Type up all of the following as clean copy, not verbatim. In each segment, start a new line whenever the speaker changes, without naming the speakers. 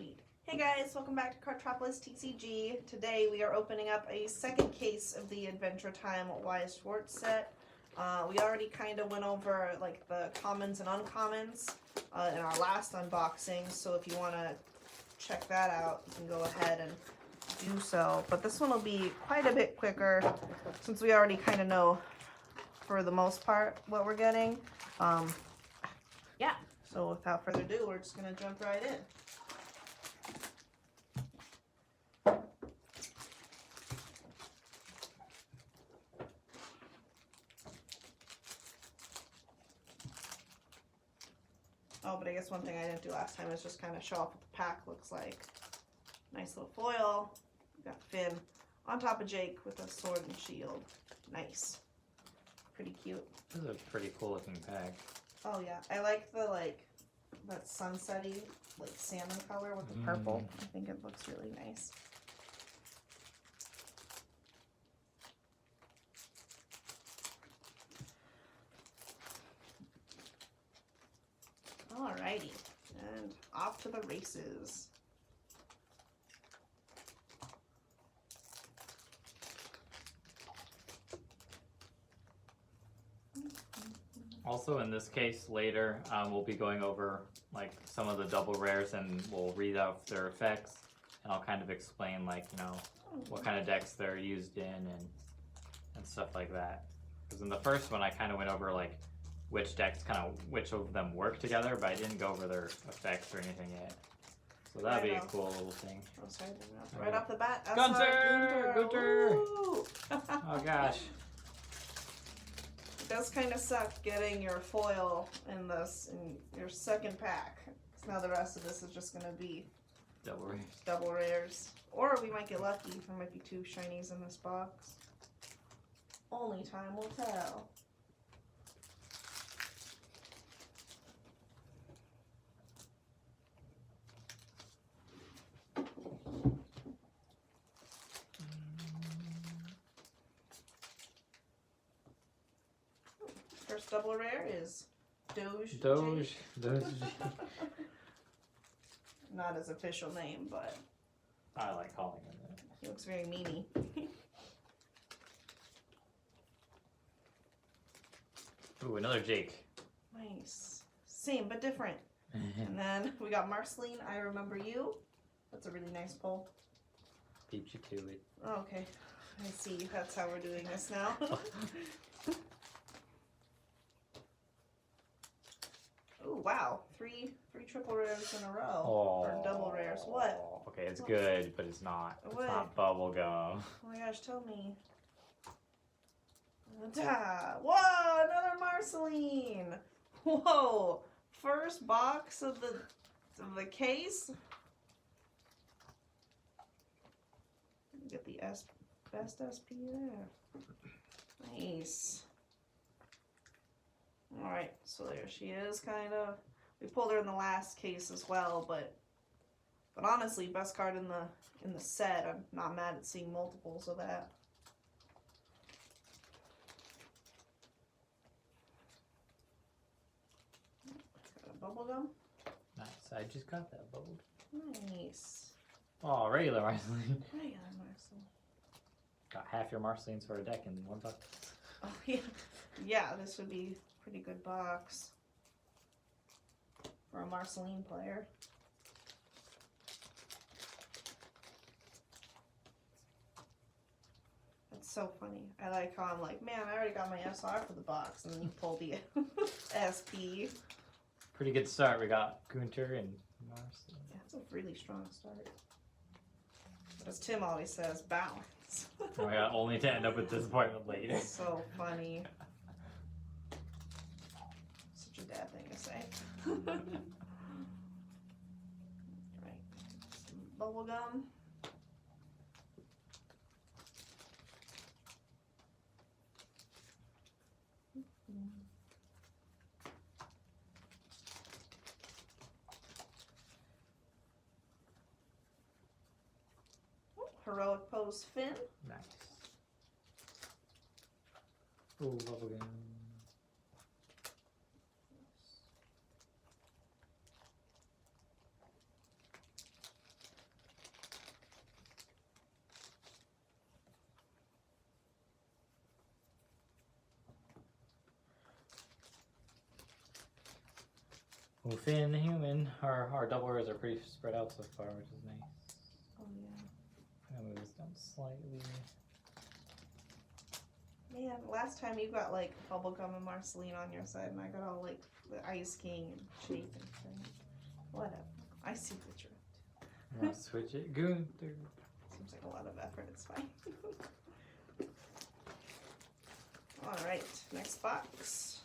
Sweet. Hey guys, welcome back to Cartropolis TCG. Today we are opening up a second case of the Adventure Time Weiss Schwarz set. We already kind of went over like the commons and uncommons in our last unboxing, so if you want to check that out, you can go ahead and do so. But this one will be quite a bit quicker since we already kind of know for the most part what we're getting. Yeah, so without further ado, we're just going to jump right in. Oh, but I guess one thing I didn't do last time is just kind of show off what the pack looks like. Nice little foil. We got Finn on top of Jake with a sword and shield. Nice. Pretty cute.
This is a pretty cool looking pack.
Oh yeah, I like the that sunsetty salmon color with the purple. I think it looks really nice. Alrighty, and off to the races.
Also, in this case, later we'll be going over like some of the double rares, and we'll read out their effects, and I'll kind of explain what kind of decks they're used in and stuff like that. Because in the first one, I kind of went over which decks which of them work together, but I didn't go over their effects or anything yet. So that'd be a cool little thing.
Oh, sorry, right off the bat.
Gunter! Oh gosh.
It does kind of suck getting your foil in your second pack. So now the rest of this is just going to be double rares. Or we might get lucky. There might be 2 shinies in this box. Only time will tell. First double rare is Doge. Not his official name, but
I like calling him that.
He looks very meany.
Ooh, another Jake.
Nice. Same but different. And then we got Marceline, I Remember You. That's a really nice pull.
Beat you to it.
Oh, okay. I see. That's how we're doing this now. Oh wow, three triple rares in a row. Or double rares. What?
Okay, it's good, but it's not.
What?
It's not bubble gum.
Oh my gosh, tell me. Whoa, another Marceline. Whoa, first box of the case. Get the best SP there. Nice. Alright, so there she is, kind of. We pulled her in the last case as well, but honestly, best card in the set. I'm not mad at seeing multiples of that. Got a bubble gum.
Nice, I just got that bubble gum.
Nice.
Oh, regular Marceline.
Regular Marceline.
Got half your Marcelines for a deck in one box.
Oh yeah, yeah. This would be a pretty good box for a Marceline player. That's so funny. I like how I'm like, man, I already got my SR for the box, and then you pull the SP.
Pretty good start. We got Gunter and Marceline.
Yeah, it's a really strong start. But as Tim always says, balance.
Oh my god, only to end up with disappointment later.
So funny. Such a dad thing to say. Right. Some bubble gum. Heroic Pose Finn.
Nice. Ooh, bubblegum. Well, Finn the human, our double rares are pretty spread out so far, which is nice.
Oh yeah.
I'm gonna move this down slightly.
Man, last time you got like Bubblegum and Marceline on your side, and I got all like the Ice King and Jake and thing. Whatever. I see the drift.
You want to switch it? Gunther.
Seems like a lot of effort. It's fine. Alright, next box.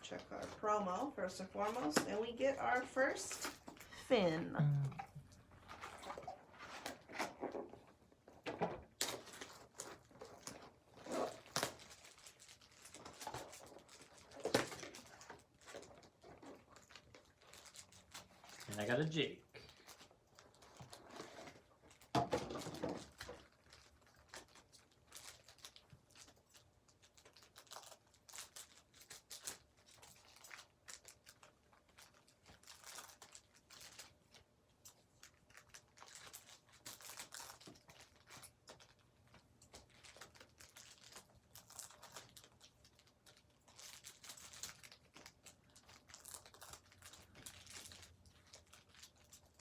Check our promo first and foremost, and we get our first Finn.
And I got a Jake.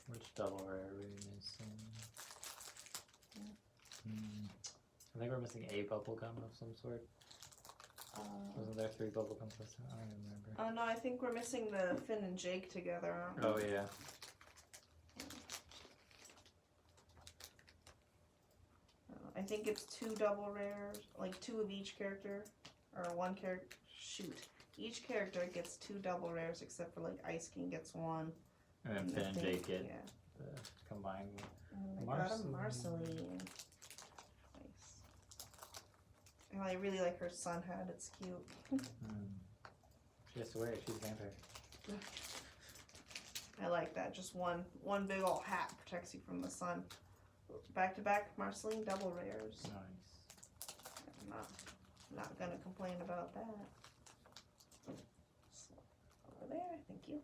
Which double rare are we missing? I think we're missing a bubblegum of some sort. Wasn't there 3 bubblegums this time? I don't remember.
Oh no, I think we're missing the Finn and Jake together, aren't we?
Oh yeah.
I think it's 2 double rares, like 2 of each character, or 1 character. Shoot, each character gets 2 double rares, except for like Ice King gets 1.
And then Finn and Jake get
Yeah.
the combined one.
And I got a Marceline. Nice. And I really like her sun hat. It's cute.
She has to wear it. She's a vampire.
I like that. Just one big old hat protects you from the sun. Back to back Marceline double rares.
Nice.
I'm not gonna complain about that. So, over there, thank you.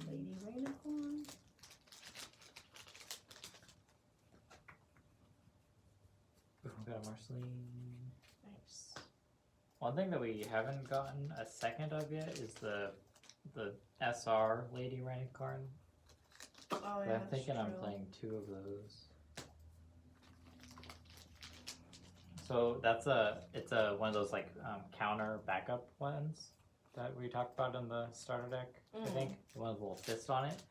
Lady Rainicorn.
We got a Marceline.
Nice.
One thing that we haven't gotten a second of yet is the SR Lady Rainicorn.
Oh
But
yeah,
I'm thinking I'm
true.
playing 2 of those. So that's it's one of those like counter backup ones that we talked about in the starter deck. I think the one with a little fist on it.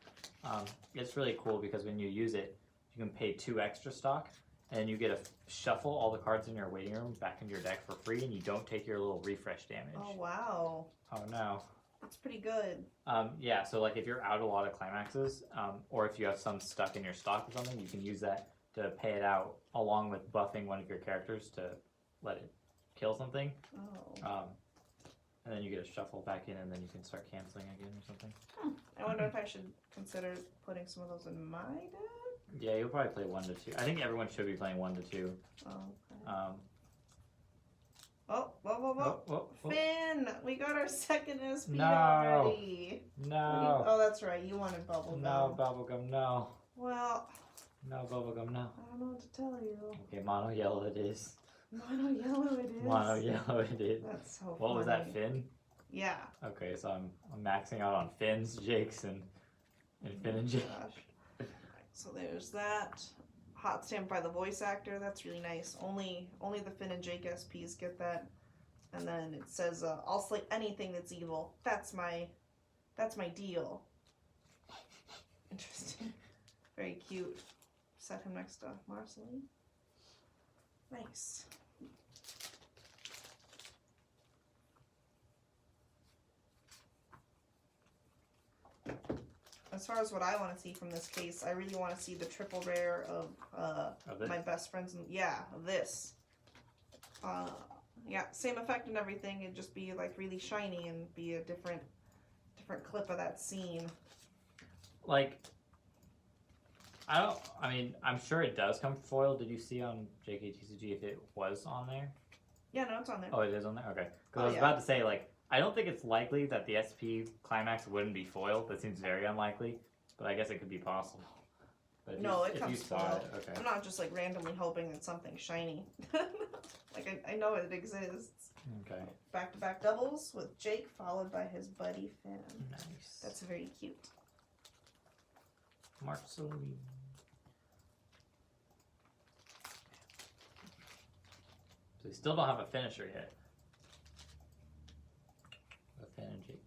It's really cool because when you use it, you can pay 2 extra stock, and you get to shuffle all the cards in your waiting room back into your deck for free, and you don't take your little refresh damage.
Oh wow.
Oh no.
That's pretty good.
Yeah, so like if you're out a lot of climaxes, or if you have some stuck in your stock or something, you can use that to pay it out along with buffing one of your characters to let it kill something.
Oh.
And then you get a shuffle back in, and then you can start canceling again or something.
I wonder if I should consider putting some of those in my deck.
Yeah, you'll probably play 1 to 2. I think everyone should be playing 1 to 2.
Oh, okay.
Oh.
Finn! We got our second SP
No.
already.
No.
Oh, that's right. You wanted Bubblegum.
No, bubblegum, no.
Well,
No, bubblegum, no.
I don't know what to tell you.
Okay, mono yellow it is.
Mono yellow it is.
Mono yellow it is.
That's so
What was that,
funny.
Finn?
Yeah.
Okay, so I'm maxing out on Finn's, Jake's, and Finn and Jake.
Gosh. Alright, so there's that. Hot stamp by the voice actor. That's really nice. Only the Finn and Jake SPs get that. And then it says, "I'll slay anything that's evil. That's my deal." Interesting. Very cute. Set him next to Marceline. Nice. As far as what I want to see from this case, I really want to see the triple rare of
this?
my best friends. Of this. Yeah, same effect and everything. It'd just be like really shiny and be a different clip of that scene.
Like, I mean, I'm sure it does come foil. Did you see on JKTCG if it was on there?
Yeah, no, it's on there.
Oh, it is on there? Okay. Because
Oh,
I was
yeah.
about to say, like, I don't think it's likely that the SP Climax wouldn't be foiled. That seems very unlikely. But I guess it could be possible. But if
No,
you,
it
if
comes
you saw
foil.
it, okay.
I'm not just like randomly hoping that something's shiny. Like I know it exists.
Okay.
Back-to-back doubles with Jake followed by his buddy Finn.
Nice.
That's very cute.
Marceline. So we still don't have a finisher yet. A Finn and Jake.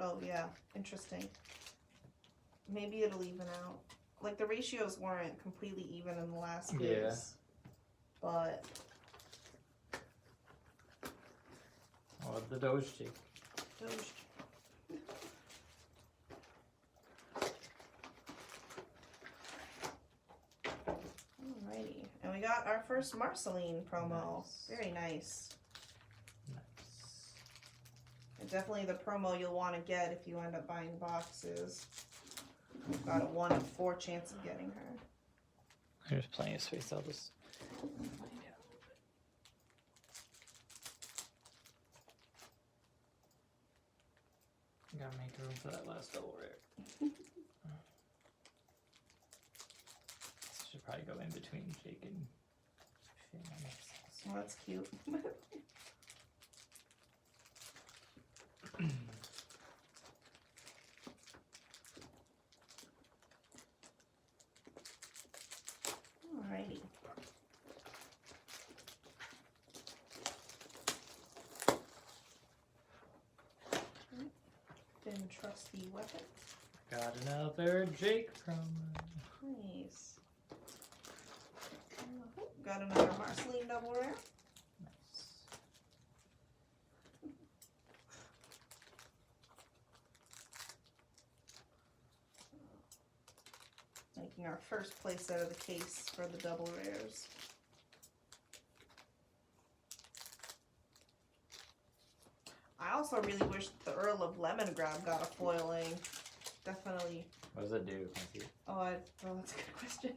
Oh yeah, interesting. Maybe it'll even out. Like the ratios weren't completely even in the last case.
Yeah.
But
Oh, the Doge Jake.
Doge. Alrighty. And we got our first Marceline promo.
Nice.
Very nice.
Nice.
And definitely the promo you'll want to get if you end up buying boxes. We've got a 1 in 4 chance of getting her.
There's plenty of space. I'll just find out. Gotta make room for that last double rare. Should probably go in between Jake and Finn. That makes sense.
Oh, that's cute. Alrighty. Finn trusty weapon.
Got another Jake promo.
Nice. Got another Marceline double rare.
Nice.
Making our first place out of the case for the double rares. I also really wish the Earl of Lemongrab got a foiling. Definitely.
What does it do? Can I see?
Oh, that's a good question.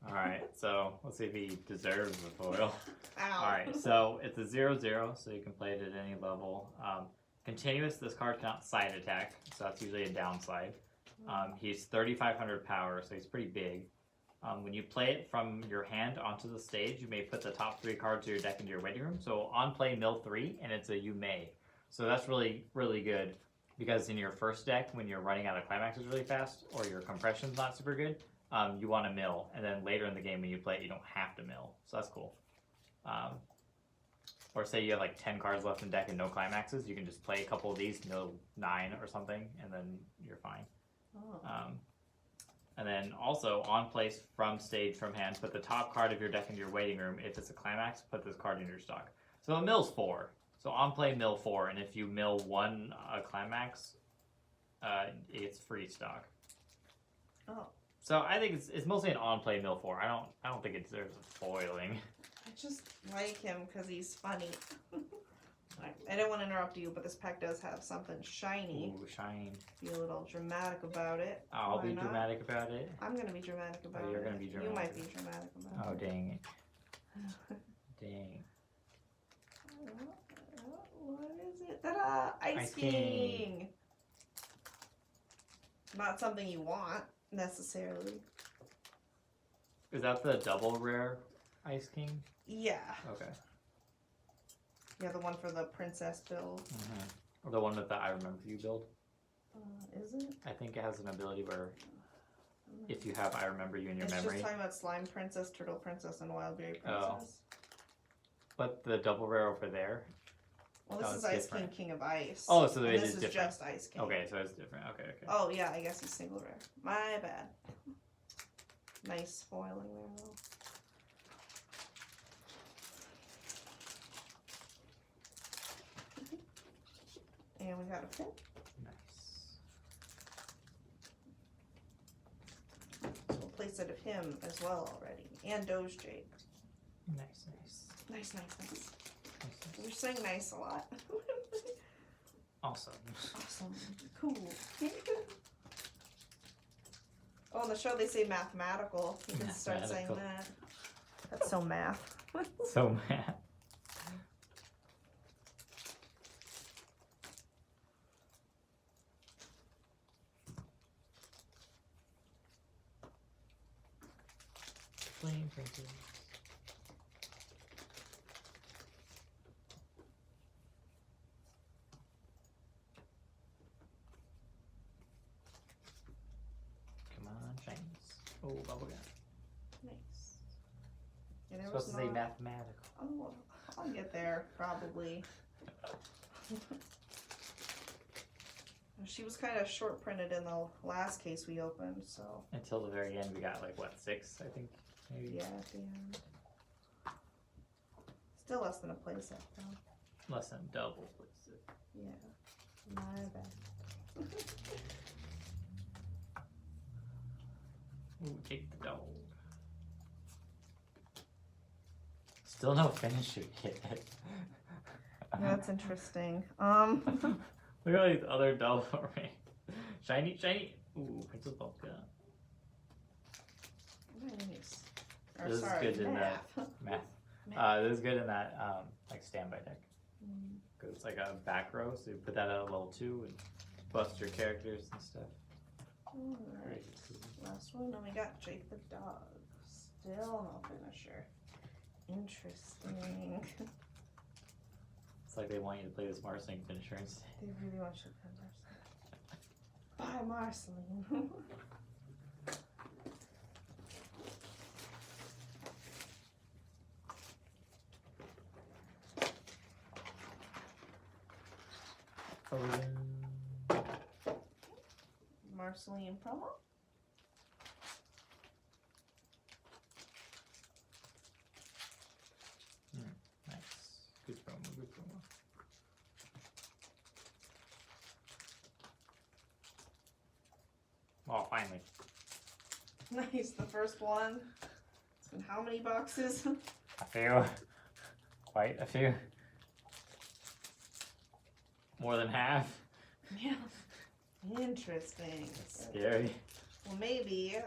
Alright, so let's see if he deserves the foil.
Ow.
Alright, so it's a 0/0, so you can play it at any level. Continuous, this card cannot side attack, so that's usually a downside. He's 3,500 power, so he's pretty big. When you play it from your hand onto the stage, you may put the top 3 cards of your deck into your waiting room. So on play, mill 3, and it's a you may. So that's really, really good, because in your first deck, when you're running out of climaxes really fast, or your compression's not super good, you want to mill, and then later in the game when you play it, you don't have to mill. So that's cool. Or say you have like 10 cards left in deck and no climaxes, you can just play a couple of these, mill 9 or something, and then you're fine.
Oh.
And then also on place from stage from hand, put the top card of your deck into your waiting room. If it's a climax, put this card in your stock. So it mills 4. So on play mill 4, and if you mill 1 climax, it's free stock.
Oh.
So I think it's mostly an on play mill 4. I don't think it deserves a foiling.
I just like him because he's funny. I didn't want to interrupt you, but this pack does have something shiny.
Ooh, shine.
Be a little dramatic about it.
I'll
Why
be
not?
dramatic about it.
I'm gonna be dramatic about it.
You're gonna be dramatic.
You might be dramatic about
Oh,
it.
dang it. Dang.
What is it? Ta-da! Ice
King.
King! Not something you want, necessarily.
Is that the double rare Ice King?
Yeah.
Okay.
Yeah, the one for the princess build.
The one with the I Remember You build.
Is it?
I think it has an ability where if you have I Remember You in your
It's
memory.
just talking about Slime Princess, Turtle Princess, and Wildberry
Oh.
Princess.
But the double rare over there.
Well, this
Oh,
is
it's
Ice
different.
King, King of Ice.
Oh, so
and
it
this
is
is
different.
just Ice King.
Okay, so it's different. Okay, okay.
Oh, yeah, I guess he's single rare. My bad. Nice foiling there, though. And we got a Finn.
Nice.
So we'll place it of him as well already. And Doge Jake.
Nice, nice.
Nice, nice, nice. You're saying nice a lot.
Awesome.
Awesome. Cool. Oh, on the show they say mathematical. You can start saying that. That's so math.
So mad. Flame printers. Come on, shines. Oh, bubblegum.
Nice. Yeah, there
Supposed
was
to say
not...
mathematical.
Oh, I'll get there, probably. She was kind of short printed in the last case we opened, so.
Until the very end, we got like what, 6, I think, maybe.
Yeah, at the end. Still less than a playset, though.
Less than double, please.
Yeah, my bad.
Ooh, take the dog. Still no finisher yet.
Yeah, that's interesting.
Look at all these other double rings. Shiny, shiny. Ooh, Princess Polka.
Nice. Or,
This is
sorry,
good in that
math.
math. This is good in that like standby deck.
Mm.
Cause it's like a back row, so you put that at a level 2 and bust your characters and stuff.
Alright. Last one, and we got Jake the dog. Still no finisher. Interesting.
It's like they want you to play this Marceline finisher instead.
They really want you to play Marceline. Bye, Marceline. Marceline promo?
Nice. Good promo, good promo. Oh, finally.
Nice, the first one. It's been how many boxes?
A few. Quite a few. More than half.
Yeah. Interesting.
Scary.
Well, maybe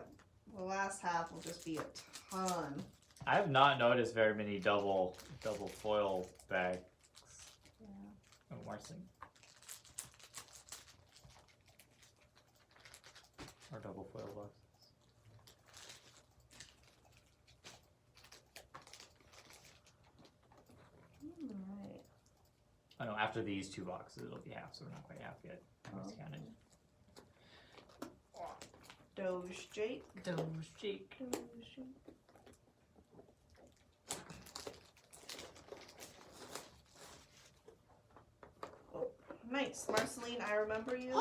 the last half will just be a ton.
I have not noticed very many double foil bags.
Yeah.
Oh, Marceline. Or double foil boxes.
Alright.
Oh no, after these 2 boxes it'll be half, so we're not quite half yet.
Okay.
Counted.
Doge Jake.
Doge Jake.
Doge Jake. Oh, nice. Marceline, I remember you.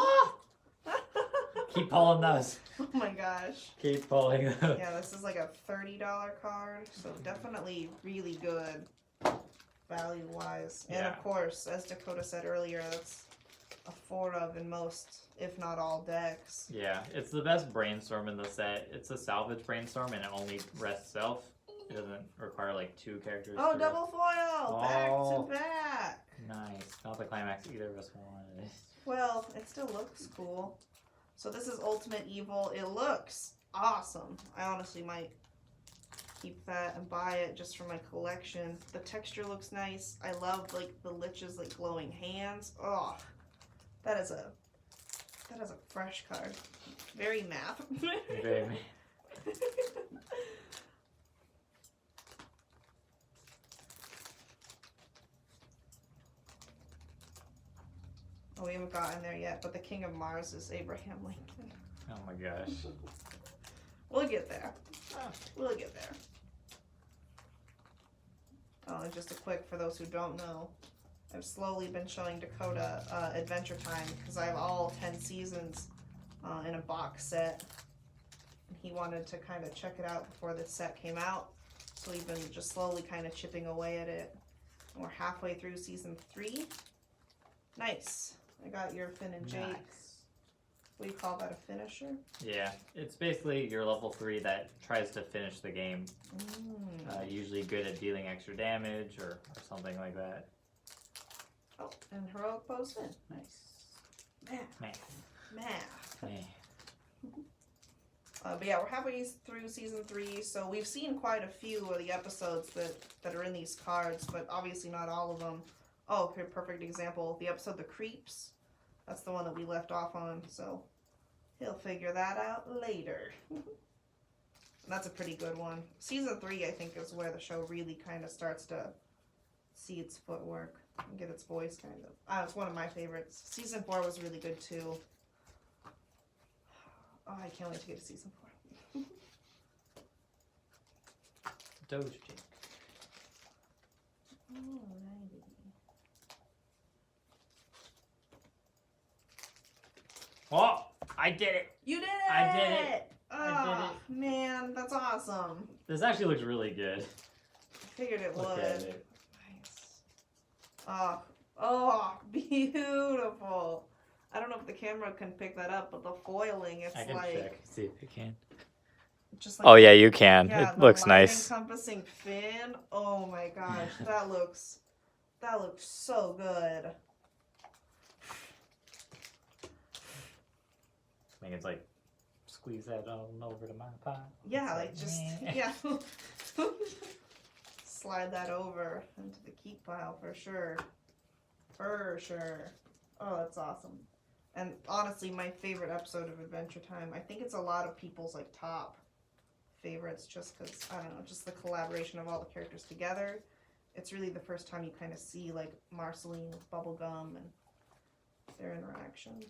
Keep pulling those.
Oh my gosh.
Keep pulling those.
Yeah, this is like a $30 card, so definitely really good value wise. And
Yeah.
of course, as Dakota said earlier, that's a 4 of in most, if not all, decks.
Yeah, it's the best brainstorm in the set. It's a salvage brainstorm and it only rests self. It doesn't require like 2 characters.
Oh,
to
double foil! Back
Oh.
to back!
rest. Nice. Not the climax either of us wanted.
Well, it still looks cool. So this is Ultimate Evil. It looks awesome. I honestly might keep that and buy it just for my collection. The texture looks nice. I love like the Lich's like glowing hands. Oh, that is a fresh card. Very math.
Very.
Oh, we haven't gotten there yet, but the King of Mars is Abraham Lincoln.
Oh my gosh.
We'll get there. We'll get there. Oh, and just a quick, for those who don't know, I've slowly been showing Dakota Adventure Time because I have all 10 seasons in a box set. And he wanted to kind of check it out before the set came out. So we've been just slowly kind of chipping away at it. And we're halfway through season 3. Nice. I got your Finn and Jake.
Nice.
We call that a finisher.
Yeah, it's basically your level 3 that tries to finish the game. Usually good at dealing extra damage or something like that.
Oh, and heroic pose in.
Nice.
Math.
Man.
But yeah, we're halfway through season 3, so we've seen quite a few of the episodes that are in these cards, but obviously not all of them. Oh, here, perfect example. The episode The Creeps. That's the one that we left off on, so he'll figure that out later. That's a pretty good one. Season 3, I think, is where the show really kind of starts to see its footwork and get its voice, kind of. It's one of my favorites. Season 4 was really good, too. Oh, I can't wait to get to season 4.
Doge Jake.
Alrighty.
Oh, I did it.
You did it!
I did it.
Oh, man, that's awesome.
This actually looks really good.
I figured it
Look
would.
at it.
Nice. Oh, beautiful. I don't know if the camera can pick that up, but the foiling, it's
I can
like...
check, see if it can.
Just like,
Oh yeah, you can.
yeah,
It
the
looks
line
nice.
encompassing fin. Oh my gosh, that looks so good.
I think it's like squeeze that on over to my pot.
Yeah,
It's
like just
meh.
yeah. Slide that over into the keep pile for sure. For sure. Oh, that's awesome. And honestly, my favorite episode of Adventure Time, I think it's a lot of people's like top favorites just because, I don't know, just the collaboration of all the characters together. It's really the first time you kind of see like Marceline with Bubblegum and their interactions.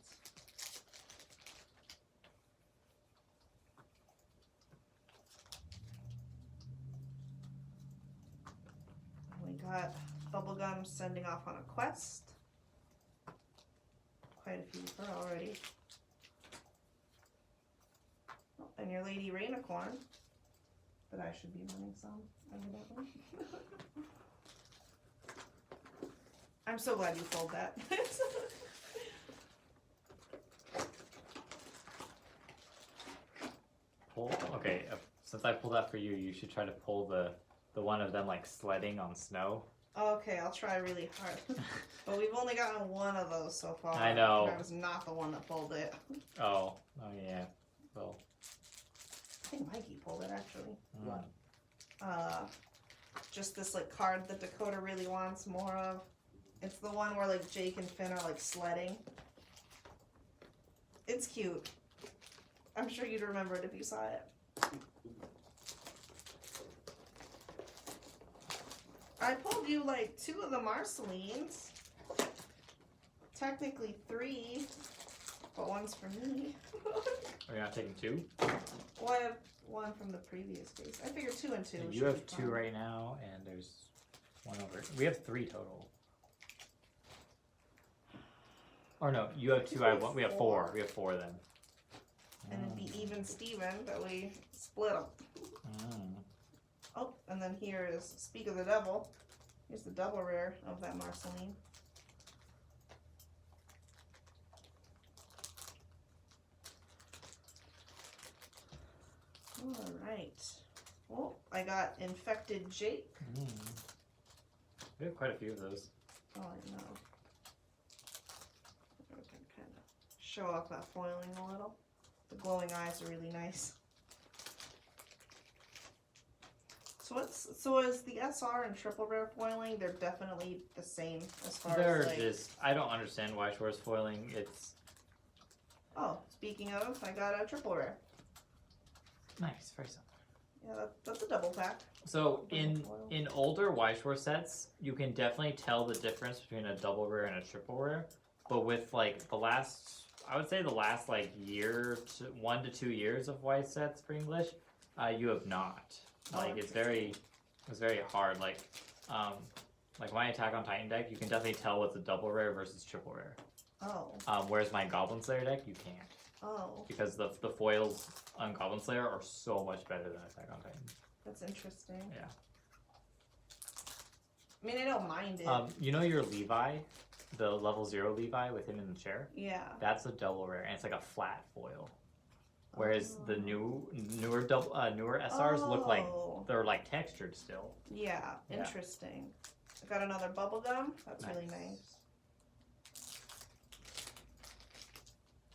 We got Bubblegum sending off on a quest. Quite a few for her already. Oh, and your Lady Rainicorn. That I should be running some, evidently. I'm so glad you pulled that.
Pull. Okay, since I pulled that for you, you should try to pull the one of them like sledding on snow.
Okay, I'll try really hard. But we've only gotten one of those so far.
I know.
And I was not the one that pulled it.
Oh yeah. Well.
I think Mikey pulled it actually.
Mm.
Just this like card that Dakota really wants more of. It's the one where like Jake and Finn are like sledding. It's cute. I'm sure you'd remember it if you saw it. I pulled you like 2 of the Marcelines. Technically 3, but one's for me.
Are you not taking 2?
Well, I have 1 from the previous case. I figured 2 and 2.
You
should
have
be
2
fine.
right now, and there's 1 over. We have 3 total. Or no, you have 2. I have 1. We have 4. We have 4 then.
And it'd be even Steven that we split them.
Mm.
Oh, and then here is Speak of the Devil. Here's the double rare of that Marceline. Alright. Oh, I got Infected Jake.
Mm. We have quite a few of those.
Oh, I know. We can kind of show off that foiling a little. The glowing eyes are really nice. So is the SR and triple rare foiling? They're definitely the same as far
They're
as like.
just. I don't understand Weiss Schwarz foiling. It's
Oh, speaking of, I got a triple rare.
nice, very simple.
Yeah, that's a double pack.
So
Double foil.
in older Weiss Schwarz sets, you can definitely tell the difference between a double rare and a triple rare. But with like the last, I would say the last like year to 1 to 2 years of Weiss sets for English, you have not. Like it's very hard. Like my Attack on Titan deck, you can definitely tell what's a double rare versus triple rare.
Oh.
Whereas my Goblin Slayer deck, you can't.
Oh.
Because the foils on Goblin Slayer are so much better than Attack on Titan.
That's interesting.
Yeah.
I mean, I don't mind it.
You know your Levi? the level 0 Levi with him in the chair.
Yeah.
That's a double rare, and it's like a flat foil. Whereas the newer SRs look like they're like textured still.
Yeah, interesting. I got another bubble gum. That's really nice.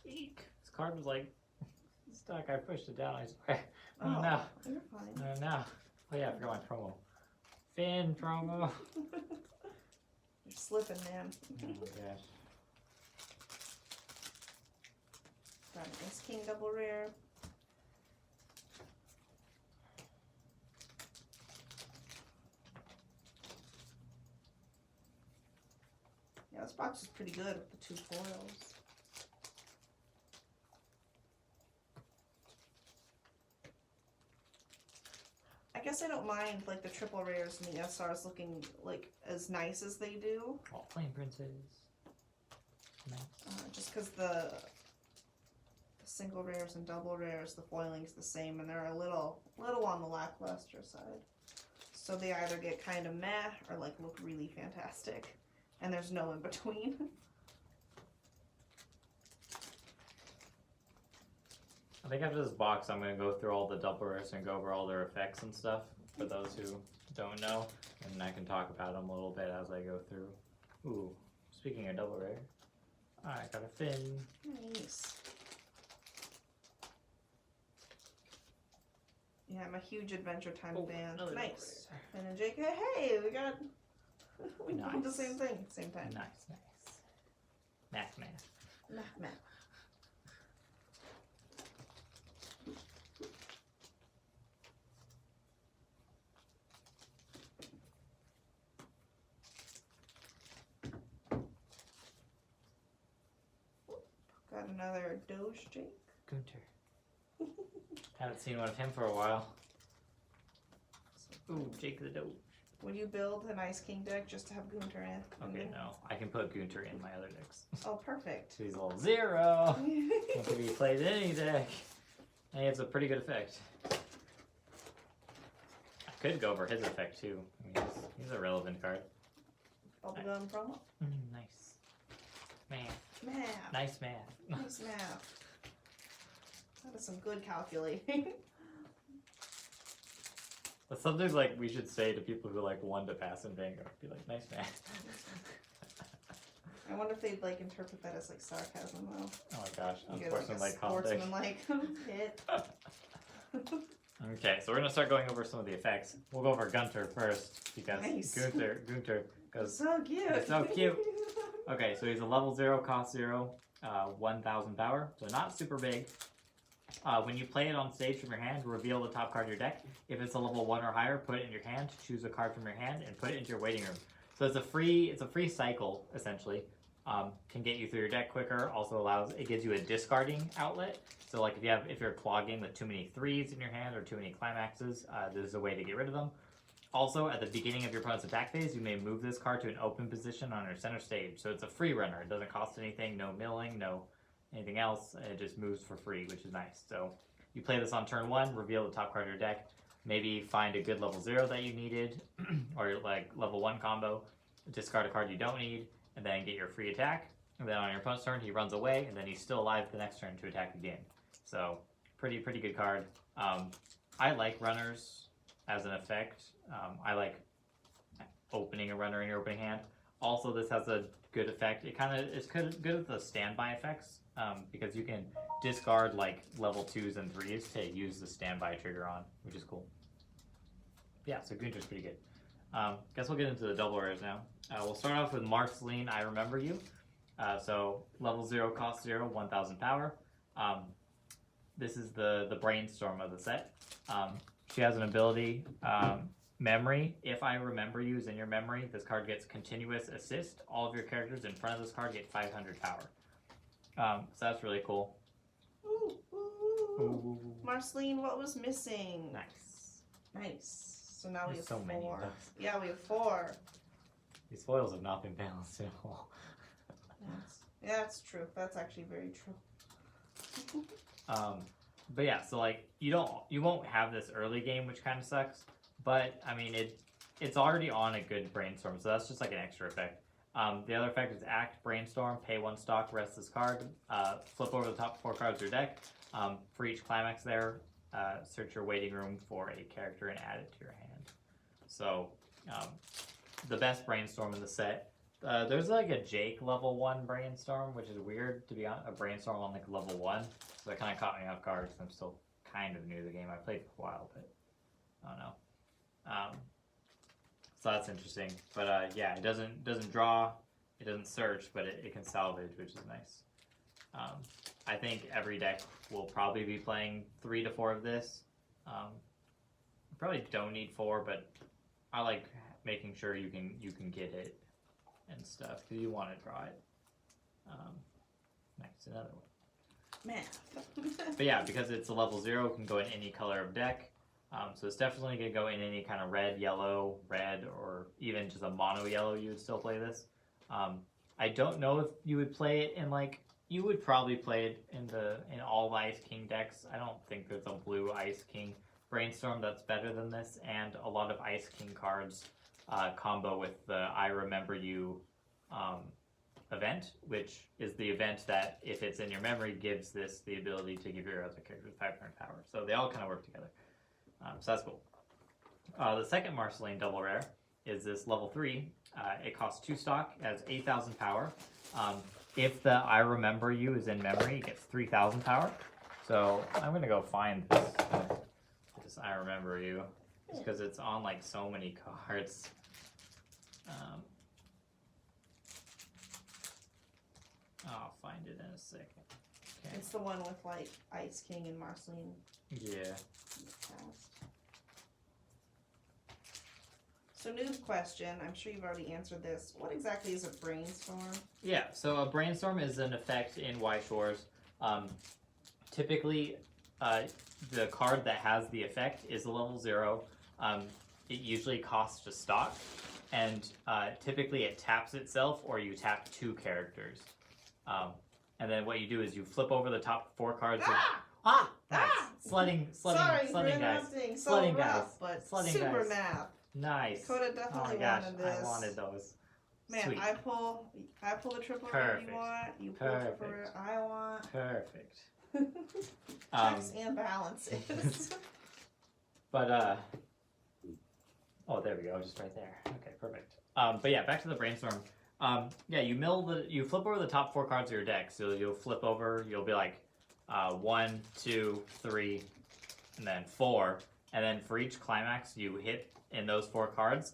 Eek. This card was like stuck. I pushed it down. I swear.
Oh,
no.
You're fine.
No. Oh yeah, I forgot my promo. Finn promo.
You're slipping, man.
Oh my gosh.
Got an Ice King double rare. Yeah, this box is pretty good with the 2 foils. I guess I don't mind like the triple rares and the SRs looking like as nice as they do.
Oh, Flame Princess. Nice.
Just because the single rares and double rares, the foiling's the same, and they're a little on the lackluster side. So they either get kind of meh or like look really fantastic, and there's no in between.
I think after this box, I'm going to go through all the double rares and go over all their effects and stuff for those who don't know, and I can talk about them a little bit as I go through. Ooh, speaking of double rare, I got a Finn.
Nice. Yeah, I'm a huge Adventure Time fan. Nice. And then JK, hey, we got did the same thing at the same time.
Nice. Math.
Math. Got another Doge Jake.
Gunter. Haven't seen one of him for a while. Ooh, Jake the Doge.
Would you build an Ice King deck just to have Gunter in?
Okay, no. I can put Gunter in my other decks.
Oh, perfect.
So he's a level 0. Can be played in any deck. And he has a pretty good effect. I could go over his effect too. I mean, he's a relevant card.
Bubblegum promo.
Nice. Math.
Math.
Nice math.
Nice math. That is some good calculating.
That's something like we should say to people who like won to pass in Vanguard. Be like, nice math.
I wonder if they'd like interpret that as like sarcasm though.
Oh my gosh,
You get, like,
unsportsmanlike
a
context.
sportsmanlike hit.
Okay, so we're gonna start going over some of the effects. We'll go over Gunter first because
Nice.
Gunter, because
So cute.
It's so cute. Okay, so he's a level 0, cost 0, 1,000 power, so not super big. When you play it on stage from your hand, reveal the top card of your deck. If it's a level 1 or higher, put it in your hand, choose a card from your hand, and put it into your waiting room. So it's a free cycle, essentially. Can get you through your deck quicker, also it gives you a discarding outlet. So like if you're clogging with too many 3s in your hand or too many climaxes, this is a way to get rid of them. Also, at the beginning of your opponent's attack phase, you may move this card to an open position on your center stage. So it's a free runner. It doesn't cost anything, no milling, no anything else. It just moves for free, which is nice. So you play this on turn 1, reveal the top card of your deck, maybe find a good level 0 that you needed, or like level 1 combo, discard a card you don't need, and then get your free attack. And then on your opponent's turn, he runs away, and then he's still alive the next turn to attack again. So pretty good card. I like runners as an effect. I like opening a runner in your opening hand. Also, this has a good effect. It's good with the standby effects because you can discard like level 2s and 3s to use the standby trigger on, which is cool. Yeah, so Gunter's pretty good. Guess we'll get into the double rares now. We'll start off with Marceline, I Remember You. So level 0, cost 0, 1,000 power. This is the brainstorm of the set. She has an ability, Memory. If I Remember You is in your memory, this card gets continuous assist. All of your characters in front of this card get 500 power. So that's really cool.
Ooh. Marceline, what was missing? Nice. So now we have
so
4.
many of those.
Yeah, we have 4.
These foils have not been balanced at all.
Yeah, that's true. That's actually very true.
But yeah, so like you won't have this early game, which kind of sucks. But I mean, it's already on a good brainstorm, so that's just like an extra effect. The other effect is Act Brainstorm. Pay 1 stock, rest this card. Flip over the top 4 cards of your deck. For each climax there, search your waiting room for a character and add it to your hand. So, the best Brainstorm in the set. There's like a Jake level 1 Brainstorm, which is weird to be on a Brainstorm on like level 1. So that kind of caught me off guard because I'm still kind of new to the game. I played for a while, but I don't know. So that's interesting. But yeah, it doesn't draw, it doesn't search, but it can salvage, which is nice. I think every deck will probably be playing 3 to 4 of this. You probably don't need 4, but I like making sure you can get it and stuff because you want to draw it. Next, another one.
Math.
But yeah, because it's a level 0, it can go in any color of deck. So it's definitely going to go in any kind of red, yellow, red, or even just a mono yellow. You would still play this. I don't know if you would play it in like, you would probably play it in all Ice King decks. I don't think there's a blue Ice King Brainstorm that's better than this, and a lot of Ice King cards combo with the I Remember You event, which is the event that, if it's in your memory, gives this the ability to give your other characters 5 turn power. So they all kind of work together. So that's cool. The second Marceline double rare is this level 3. It costs 2 stock, it has 8,000 power. If the I Remember You is in memory, it gets 3,000 power. So I'm going to go find this I Remember You, just because it's on like so many cards. I'll find it in a second. Okay.
It's the one with like Ice King and Marceline.
Yeah.
So new question, I'm sure you've already answered this. What exactly is a brainstorm?
Yeah, so a brainstorm is an effect in Weiss Schwarz. Typically, the card that has the effect is a level 0. It usually costs a stock, and typically it taps itself, or you tap 2 characters. And then what you do is you flip over the top 4 cards. Nice. Sledding
Sorry
guys.
for interrupting. So
Sledding
rough,
guys.
but
Sledding
super
guys.
math.
Nice.
Dakota
Oh my
definitely
gosh,
wanted this.
I wanted those.
Man,
Sweet.
I pull the triple rare
Perfect.
you want. You pull the triple rare I want.
Perfect.
Checks and balances.
But oh, there we go, just right there. Okay, perfect. But yeah, back to the brainstorm. Yeah, you flip over the top 4 cards of your deck. So you'll flip over, you'll be like 1, 2, 3, and then 4. And then for each climax you hit in those 4 cards,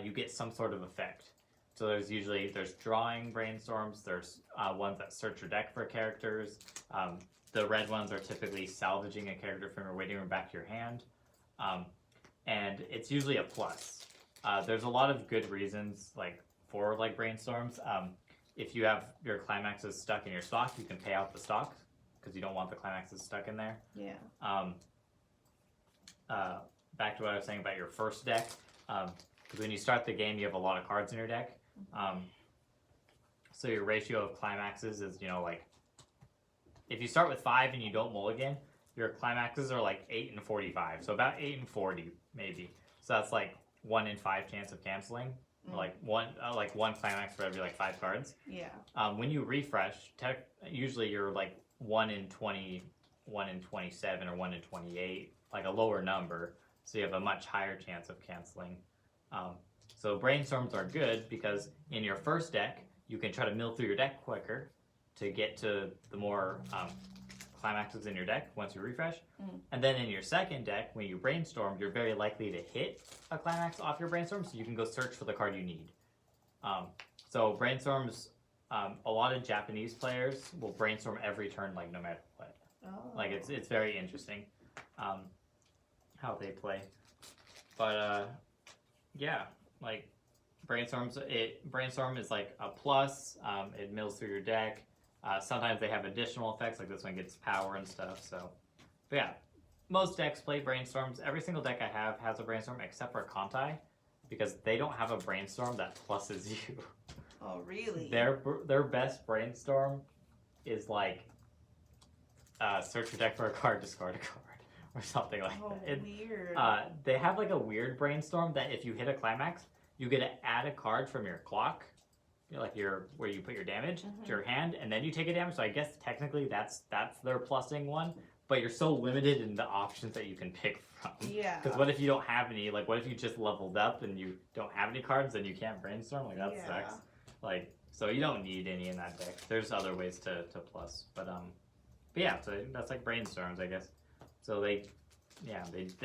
you get some sort of effect. So there's drawing brainstorms, there's ones that search your deck for characters. The red ones are typically salvaging a character from your waiting room back to your hand. And it's usually a plus. There's a lot of good reasons for brainstorms. If you have your climaxes stuck in your stock, you can pay out the stock because you don't want the climaxes stuck in there.
Yeah.
Back to what I was saying about your first deck, because when you start the game, you have a lot of cards in your deck. So your ratio of climaxes is, if you start with 5 and you don't mulligan, your climaxes are 8 and 45. So about 8 and 40, maybe. So that's 1 in 5 chance of canceling. One climax for every 5 cards.
Yeah.
When you refresh, usually you're 1 in 20, 1 in 27, or 1 in 28, a lower number. So you have a much higher chance of canceling. So brainstorms are good because in your first deck, you can try to mill through your deck quicker to get to the more climaxes in your deck once you refresh. And then in your second deck, when you brainstorm, you're very likely to hit a climax off your brainstorm, so you can go search for the card you need. So brainstorms, a lot of Japanese players will brainstorm every turn, no matter what.
Oh.
It's very interesting how they play. But yeah, brainstorm is a plus. It mills through your deck. Sometimes they have additional effects, this one gets power and stuff. So, but yeah, most decks play brainstorms. Every single deck I have has a brainstorm except for Kantai, because they don't have a brainstorm that pluses you.
Oh, really?
Their best brainstorm is search your deck for a card, discard a card, or something like that.
Weird.
They have a weird brainstorm that if you hit a climax, you get to add a card from your clock where you put your damage to your hand, and then you take a damage. So I guess technically that's their plussing one, but you're so limited in the options that you can pick from.
Yeah.
Because what if you don't have any? Like, what if you just leveled up and you don't have any cards, and you can't brainstorm? Like that sucks. Like, so you don't need any in that deck. There's other ways to plus, but yeah. So that's like brainstorms, I guess. So they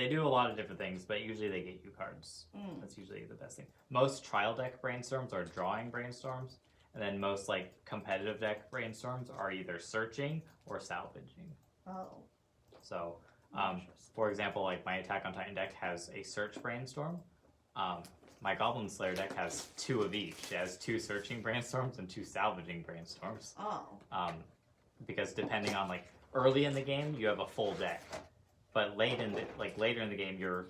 do a lot of different things, but usually they get you cards. That's usually the best thing. Most trial deck brainstorms are drawing brainstorms, and then most like competitive deck brainstorms are either searching or salvaging.
Oh.
So, for example, like my Attack on Titan deck has a search brainstorm. My Goblin Slayer deck has 2 of each. It has 2 searching brainstorms and 2 salvaging brainstorms.
Oh.
Because depending on like early in the game, you have a full deck. But later in the game, your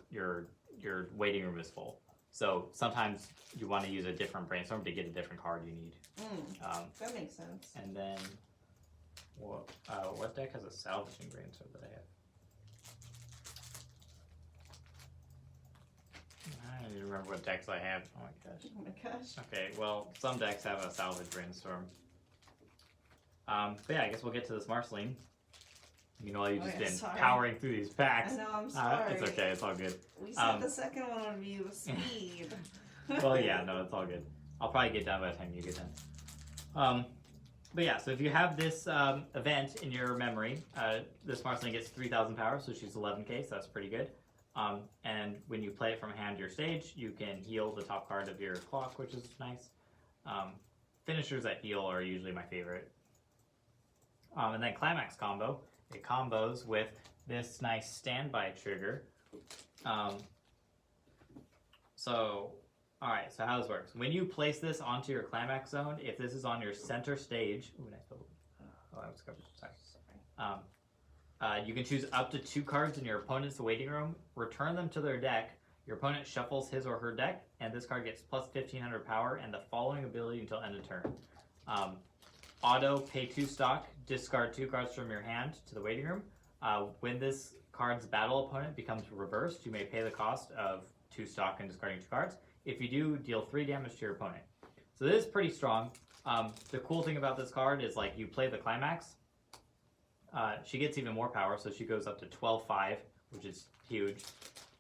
waiting room is full. So sometimes you want to use a different brainstorm to get a different card you need.
That makes sense.
And then, what deck has a salvaging brainstorm that I have? I don't even remember what decks I have. Oh my gosh.
Oh my gosh.
Okay, well, some decks have a salvage brainstorm. But yeah, I guess we'll get to this Marceline. You know, you've just been powering through these packs.
I know, I'm sorry.
It's okay, it's all good.
We said the second one would be the speed.
Well, yeah, no, it's all good. I'll probably get done by the time you get done. But yeah, so if you have this event in your memory, this Marceline gets 3,000 power, so she's 11k, so that's pretty good. And when you play it from hand to your stage, you can heal the top card of your clock, which is nice. Finishers that heal are usually my favorite. And then Climax combo. It combos with this nice standby trigger. So how this works. When you place this onto your climax zone, if this is on your center stage, ooh, nice bubble. Oh, I was covered. Sorry. You can choose up to 2 cards in your opponent's waiting room, return them to their deck. Your opponent shuffles his or her deck, and this card gets plus 1,500 power and the following ability until end of turn. Auto, pay 2 stock, discard 2 cards from your hand to the waiting room. When this card's battle opponent becomes reversed, you may pay the cost of 2 stock and discarding 2 cards. If you do, deal 3 damage to your opponent. So this is pretty strong. The cool thing about this card is like you play the climax. She gets even more power, so she goes up to 12-5, which is huge.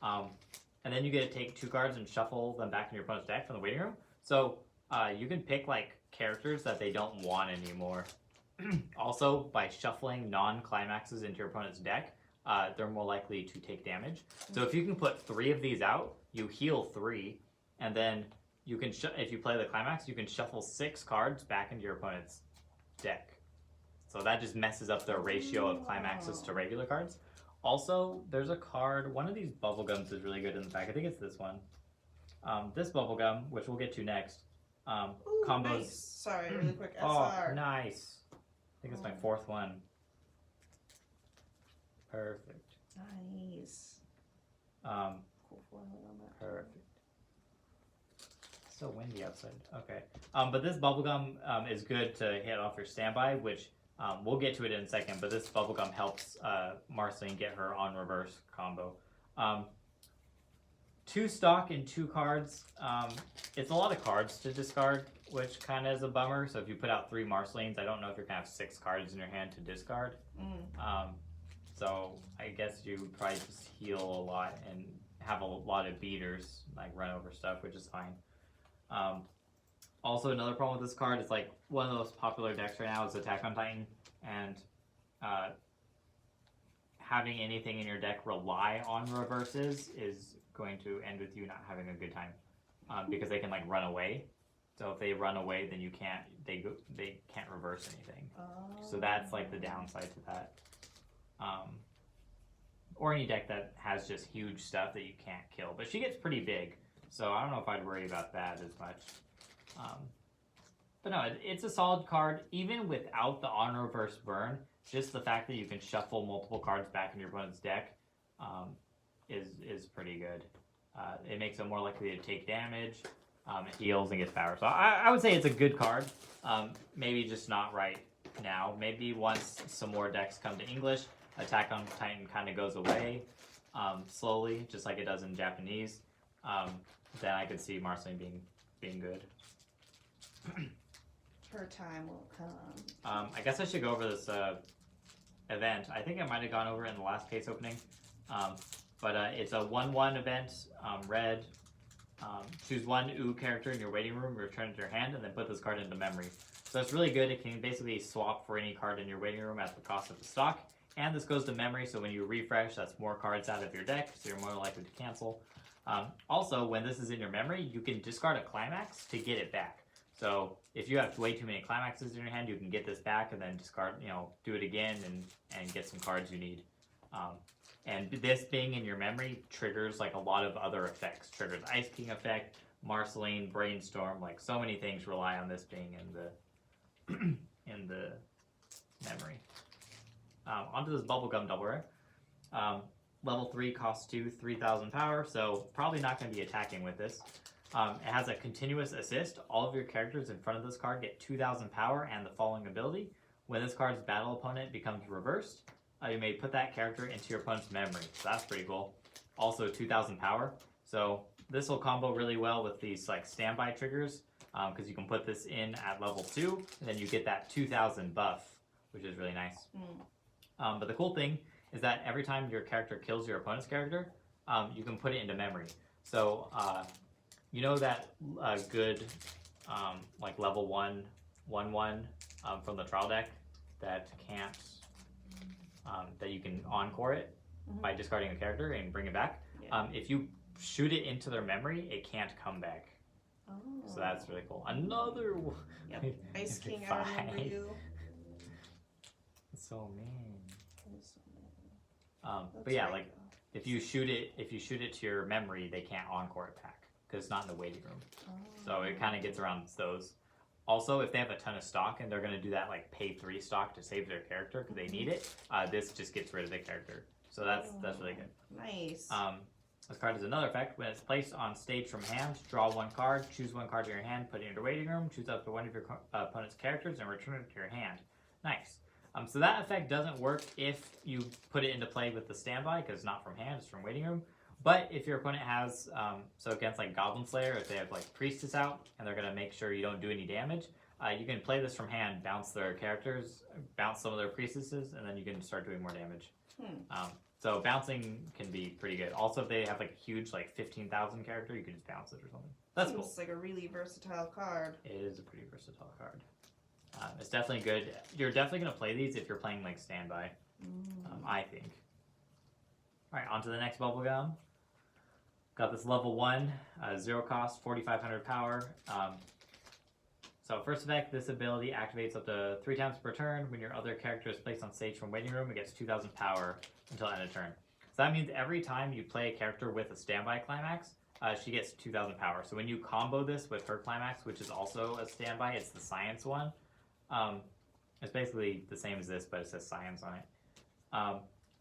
And then you get to take 2 cards and shuffle them back in your opponent's deck from the waiting room. So you can pick like characters that they don't want anymore. Also, by shuffling non-climaxes into your opponent's deck, they're more likely to take damage. So if you can put 3 of these out, you heal 3, and then you can, if you play the climax, you can shuffle 6 cards back into your opponent's deck. So that just messes up the ratio of climaxes to regular cards. Also, there's a card, one of these bubblegums is really good in the pack. I think it's this one. This bubblegum, which we'll get to next, combos.
Nice. Sorry, really quick. SR.
Oh, nice. I think it's my 4th one. Perfect.
Nice. Cool foiling on that.
Perfect. It's so windy outside. Okay. But this bubblegum is good to hit off your standby, which we'll get to it in a second, but this bubblegum helps Marceline get her on reverse combo. 2 stock and 2 cards. It's a lot of cards to discard, which kind of is a bummer. So if you put out 3 Marcelines, I don't know if you're going to have 6 cards in your hand to discard. So I guess you probably just heal a lot and have a lot of beaters, like run over stuff, which is fine. Also, another problem with this card is like one of the most popular decks right now is Attack on Titan, and having anything in your deck rely on reverses is going to end with you not having a good time, because they can like run away. So if they run away, then you can't. They can't reverse anything. So that's like the downside to that. Or any deck that has just huge stuff that you can't kill. But she gets pretty big, so I don't know if I'd worry about that as much. But no, it's a solid card. Even without the on reverse burn, just the fact that you can shuffle multiple cards back in your opponent's deck is pretty good. It makes it more likely to take damage. It heals and gets power. So I would say it's a good card. Maybe just not right now. Maybe once some more decks come to English, Attack on Titan kind of goes away slowly, just like it does in Japanese. Then I could see Marceline being good.
Her time will come.
I guess I should go over this event. I think I might have gone over it in the last case opening. But it's a 1/1 event, red. Choose one OO character in your waiting room, return it to your hand, and then put this card into memory. So it's really good. It can basically swap for any card in your waiting room at the cost of the stock. And this goes to memory, so when you refresh, that's more cards out of your deck, so you're more likely to cancel. Also, when this is in your memory, you can discard a climax to get it back. So if you have way too many climaxes in your hand, you can get this back and then discard, do it again and get some cards you need. And this being in your memory triggers like a lot of other effects. Triggers Ice King effect, Marceline, Brainstorm, like so many things rely on this being in the in the memory. Onto this Bubblegum double rare. Level 3 costs 2, 3,000 power, so probably not going to be attacking with this. It has a continuous assist. All of your characters in front of this card get 2,000 power and the following ability. When this card's battle opponent becomes reversed, you may put that character into your opponent's memory. So that's pretty cool. Also 2,000 power. So this will combo really well with these like standby triggers because you can put this in at level 2 and then you get that 2,000 buff, which is really nice. But the cool thing is that every time your character kills your opponent's character, you can put it into memory. So you know that good like level 1/1 from the trial deck that can't that you can encore it by discarding a character and bring it back. Yeah. If you shoot it into their memory, it can't come back. Oh. So that's really cool. Another one.
Yep. Ice King, I remember you.
It's so mean. But yeah, like if you shoot it to your memory, they can't encore it back because it's not in the waiting room. Oh. So it kind of gets around those. Also, if they have a ton of stock and they're going to do that like pay 3 stock to save their character because they need it, this just gets rid of the character. So that's really good.
Nice.
This card has another effect. When it's placed on stage from hand, draw 1 card, choose 1 card to your hand, put it in your waiting room, choose up to one of your opponent's characters, and return it to your hand. Nice. So that effect doesn't work if you put it into play with the standby because it's not from hand, it's from waiting room. But if your opponent has, so against like Goblin Slayer, if they have like Priestess out and they're going to make sure you don't do any damage, you can play this from hand, bounce their characters, bounce some of their Priestesses, and then you can start doing more damage. So bouncing can be pretty good. Also, if they have like a huge like 15,000 character, you can just bounce it or something. That's cool.
It's like a really versatile card.
It is a pretty versatile card. It's definitely good. You're definitely going to play these if you're playing like standby, I think. Alright, on to the next Bubblegum. Got this level 1, 0 cost, 4,500 power. So first effect, this ability activates up to 3 times per turn. When your other character is placed on stage from waiting room, it gets 2,000 power until end of turn. So that means every time you play a character with a standby climax, she gets 2,000 power. So when you combo this with her climax, which is also a standby, it's the science one. It's basically the same as this, but it says science on it.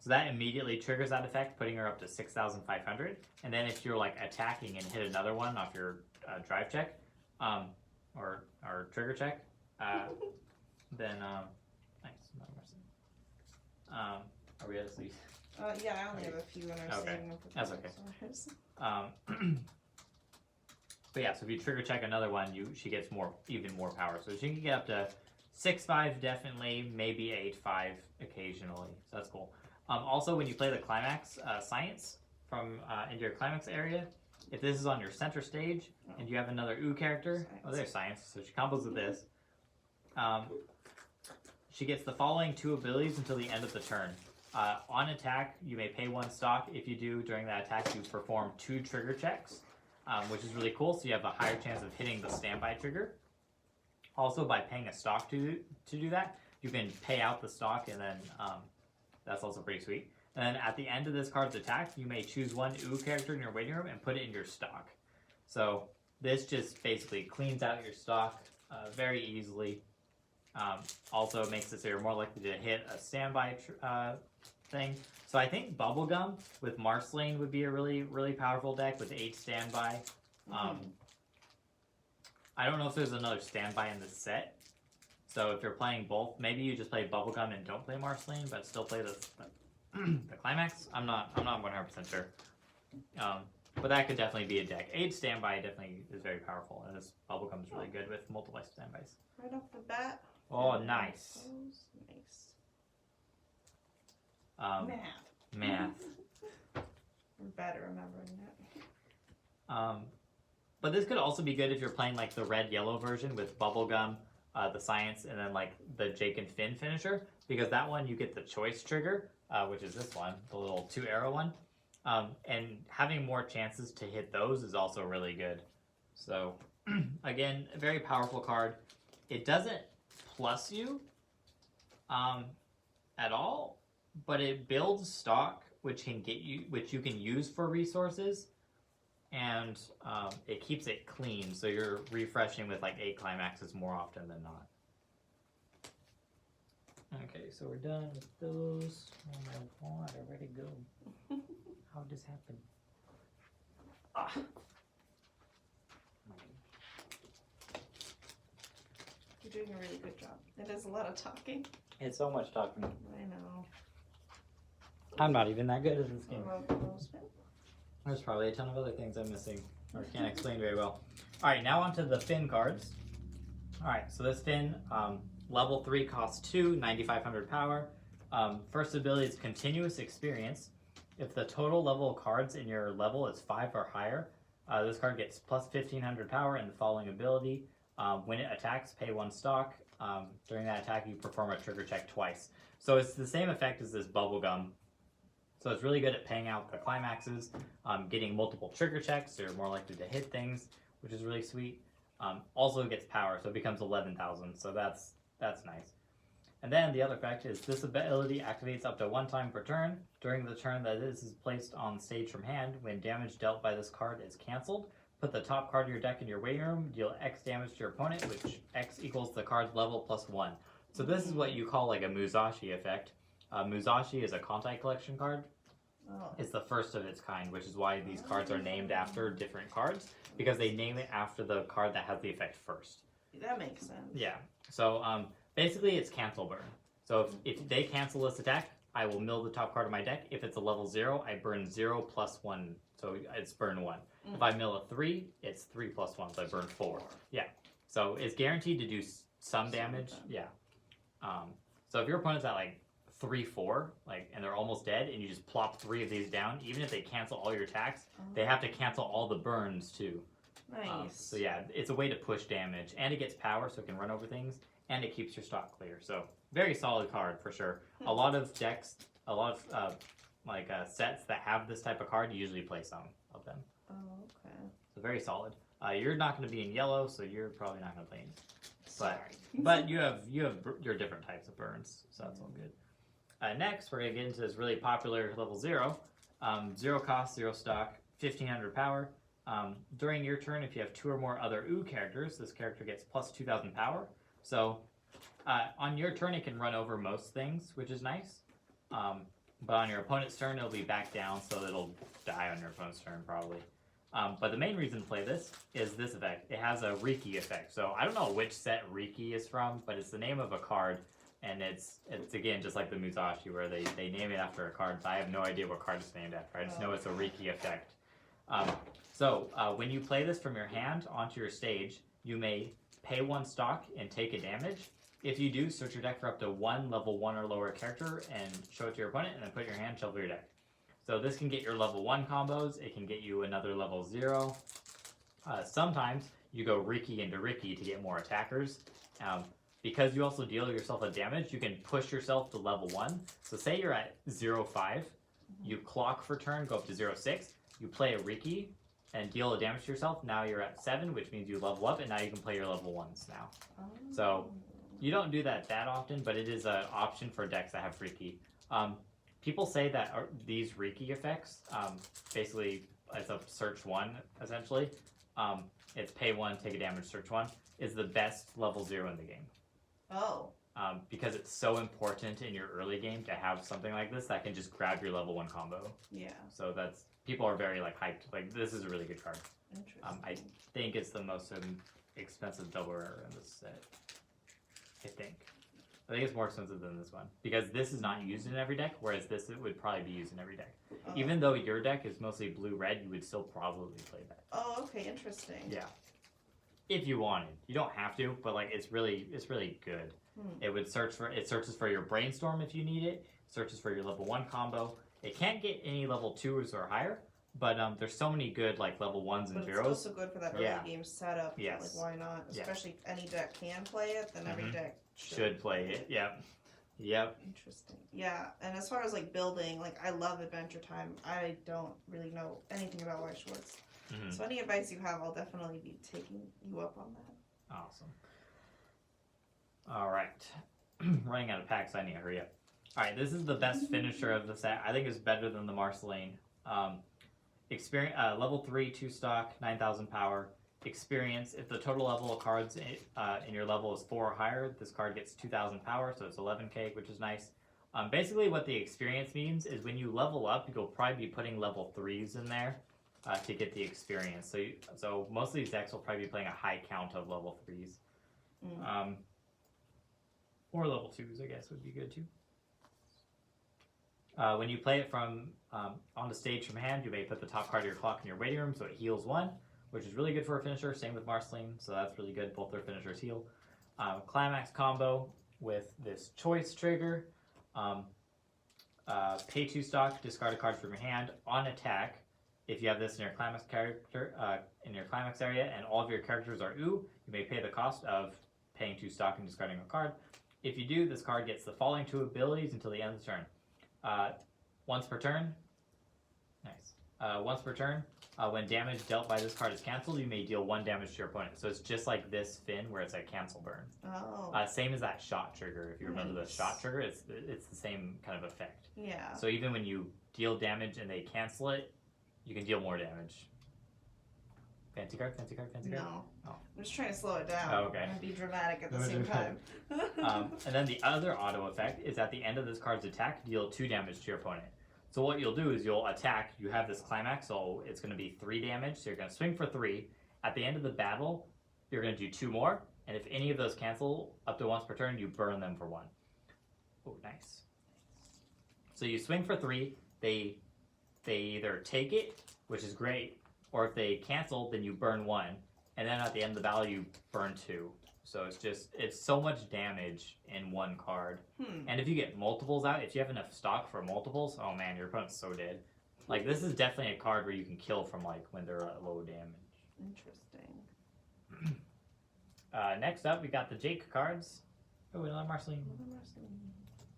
So that immediately triggers that effect, putting her up to 6,500. And then if you're like attacking and hit another one off your drive check, or trigger check, then nice. Are we at a sleep?
Yeah, I only have a few in our saving.
That's okay. But yeah, so if you trigger check another one, she gets even more power. So she can get up to 6/5 definitely, maybe 8/5 occasionally. So that's cool. Also, when you play the climax science from into your climax area, if this is on your center stage and you have another OO character, there's science, so she combos with this. She gets the following 2 abilities until the end of the turn. On attack, you may pay 1 stock. If you do, during that attack, you perform 2 trigger checks, which is really cool, so you have a higher chance of hitting the standby trigger. Also, by paying a stock to do that, you can pay out the stock, and then that's also pretty sweet. And then at the end of this card's attack, you may choose 1 OO character in your waiting room and put it in your stock. So this just basically cleans out your stock very easily. Also makes it so you're more likely to hit a standby thing. So I think Bubblegum with Marceline would be a really, really powerful deck with 8 standby. I don't know if there's another standby in this set. So if you're playing both, maybe you just play Bubblegum and don't play Marceline, but still play the climax. I'm not 100% sure. But that could definitely be a deck. 8 standby definitely is very powerful, and this bubblegum's really good with multiple standbys.
Right off the bat.
Oh, nice.
Nice.
Math.
I'm bad at remembering that.
But this could also be good if you're playing like the red-yellow version with bubblegum, the science, and then like the Jake and Finn finisher, because that one you get the choice trigger, which is this one, the little 2-arrow one. And having more chances to hit those is also really good. So, again, a very powerful card. It doesn't plus you at all, but it builds stock, which you can use for resources, and it keeps it clean, so you're refreshing with like 8 climaxes more often than not. Okay, so we're done with those. Oh my god, I ready to go. How did this happen? Ah.
You're doing a really good job. It is a lot of talking.
It's so much talking.
I know.
I'm not even that good at this game.
Roseman.
There's probably a ton of other things I'm missing or can't explain very well. Alright, now onto the Finn cards. Alright, so this Finn, level 3 costs 2, 9,500 power. First ability is Continuous Experience. If the total level of cards in your level is 5 or higher, this card gets plus 1,500 power in the following ability. When it attacks, pay 1 stock. During that attack, you perform a trigger check twice. So it's the same effect as this bubblegum. So it's really good at paying out the climaxes, getting multiple trigger checks, so you're more likely to hit things, which is really sweet. Also it gets power, so it becomes 11,000, so that's nice. And then the other effect is this ability activates up to 1 time per turn. During the turn that this is placed on stage from hand, when damage dealt by this card is cancelled, put the top card of your deck in your waiting room, deal X damage to your opponent, which X equals the card's level plus 1. So this is what you call like a Musashi effect. Musashi is a Kontai collection card.
Oh.
It's the first of its kind, which is why these cards are named after different cards, because they name it after the card that has the effect first.
That makes sense.
Yeah. So basically it's cancel burn. So if they cancel this attack, I will mill the top card of my deck. If it's a level 0, I burn 0 plus 1, so it's burn 1. If I mill a 3, it's 3 plus 1, so I burn 4. Yeah. So it's guaranteed to do some damage. Yeah. So if your opponent's at like 3-4, like, and they're almost dead, and you just plop 3 of these down, even if they cancel all your attacks, they have to cancel all the burns too.
Nice.
So yeah, it's a way to push damage, and it gets power, so it can run over things, and it keeps your stock clear. So very solid card for sure. A lot of decks, a lot of sets that have this type of card usually play some of them.
Oh, okay.
So very solid. You're not going to be in yellow, so you're probably not going to play any.
Sorry.
But you have your different types of burns, so that's all good. Next, we're going to get into this really popular level 0. 0 cost, 0 stock, 1,500 power. During your turn, if you have 2 or more other OO characters, this character gets plus 2,000 power. So on your turn, it can run over most things, which is nice. But on your opponent's turn, it'll be back down, so it'll die on your opponent's turn, probably. But the main reason to play this is this effect. It has a Riki effect. So I don't know which set Riki is from, but it's the name of a card. And it's again, just like the Musashi, where they name it after a card. So I have no idea what card it's named after. I just know it's a Riki effect. So when you play this from your hand onto your stage, you may pay 1 stock and take a damage. If you do, search your deck for up to 1 level 1 or lower character and show it to your opponent, and then put your hand, shuffle your deck. So this can get your level 1 combos. It can get you another level 0. Sometimes you go Riki into Riki to get more attackers. Because you also deal yourself a damage, you can push yourself to level 1. So say you're at 0.5, you clock for turn, go up to 0.6, you play a Riki and deal a damage to yourself. Now you're at 7, which means you level up, and now you can play your level 1s now. So you don't do that often, but it is an option for decks that have Riki. People say that these Riki effects, basically it's a search 1, essentially. It's pay 1, take a damage, search 1, is the best level 0 in the game.
Oh.
Because it's so important in your early game to have something like this that can just grab your level 1 combo.
Yeah.
So people are very hyped. Like, this is a really good card.
Interesting.
I think it's the most expensive double rare in this set. I think. I think it's more expensive than this one because this is not used in every deck, whereas this it would probably be used in every deck. Even though your deck is mostly blue-red, you would still probably play that.
Oh, okay, interesting.
Yeah. If you wanted, you don't have to, but like it's really good. It searches for your brainstorm if you need it. Searches for your level 1 combo. It can't get any level 2s or higher, but there's so many good like level 1s and
But
zeros.
it's also good for that early game setup.
Yes.
Like why not? Especially if any deck can play it, then every deck
should play it. Yep. Yep.
Interesting. Yeah, and as far as like building, like I love Adventure Time. I don't really know anything about Weiss Schwarz. So any advice you have, I'll definitely be taking you up on that.
Awesome. All right. Running out of packs, I need to hurry up. All right, this is the best finisher of the set. I think it's better than the Marceline. Experience level 3, 2 stock, 9,000 power. Experience. If the total level of cards in your level is 4 or higher, this card gets 2,000 power, so it's 11k, which is nice. Basically, what the experience means is when you level up, you'll probably be putting level 3s in there to get the experience. So most of these decks will probably be playing a high count of level 3s. Or level 2s, I guess, would be good too. When you play it from on the stage from hand, you may put the top card of your clock in your waiting room, so it heals 1, which is really good for a finisher. Same with Marceline, so that's really good. Both their finishers heal. Climax combo with this choice trigger. Pay 2 stock, discard a card from your hand on attack. If you have this in your climax character in your climax area, and all of your characters are ooh, you may pay the cost of paying 2 stock and discarding a card. If you do, this card gets the following 2 abilities until the end of the turn. Once per turn, nice. Once per turn, when damage dealt by this card is canceled, you may deal 1 damage to your opponent. So it's just like this Finn, where it's a cancel burn.
Oh.
Same as that shot trigger. If you remember the shot trigger, it's the same kind of effect.
Yeah.
So even when you deal damage and they cancel it, you can deal more damage. Fancy card, fancy card, fancy card?
No.
Oh.
I'm just trying to slow it down.
Oh, okay.
And be dramatic at the same time.
And then the other auto effect is at the end of this card's attack, deal 2 damage to your opponent. So what you'll do is you'll attack, you have this climax, so it's going to be 3 damage, so you're going to swing for 3. At the end of the battle, you're going to do 2 more, and if any of those cancel up to once per turn, you burn them for 1. Oh, nice. So you swing for 3, they either take it, which is great, or if they cancel, then you burn 1, and then at the end of the battle, you burn 2. So it's so much damage in 1 card. And if you get multiples out, if you have enough stock for multiples, oh man, your opponent's so dead. Like, this is definitely a card where you can kill from, like, when they're at low damage.
Interesting.
Next up, we got the Jake cards. Oh, another Marceline.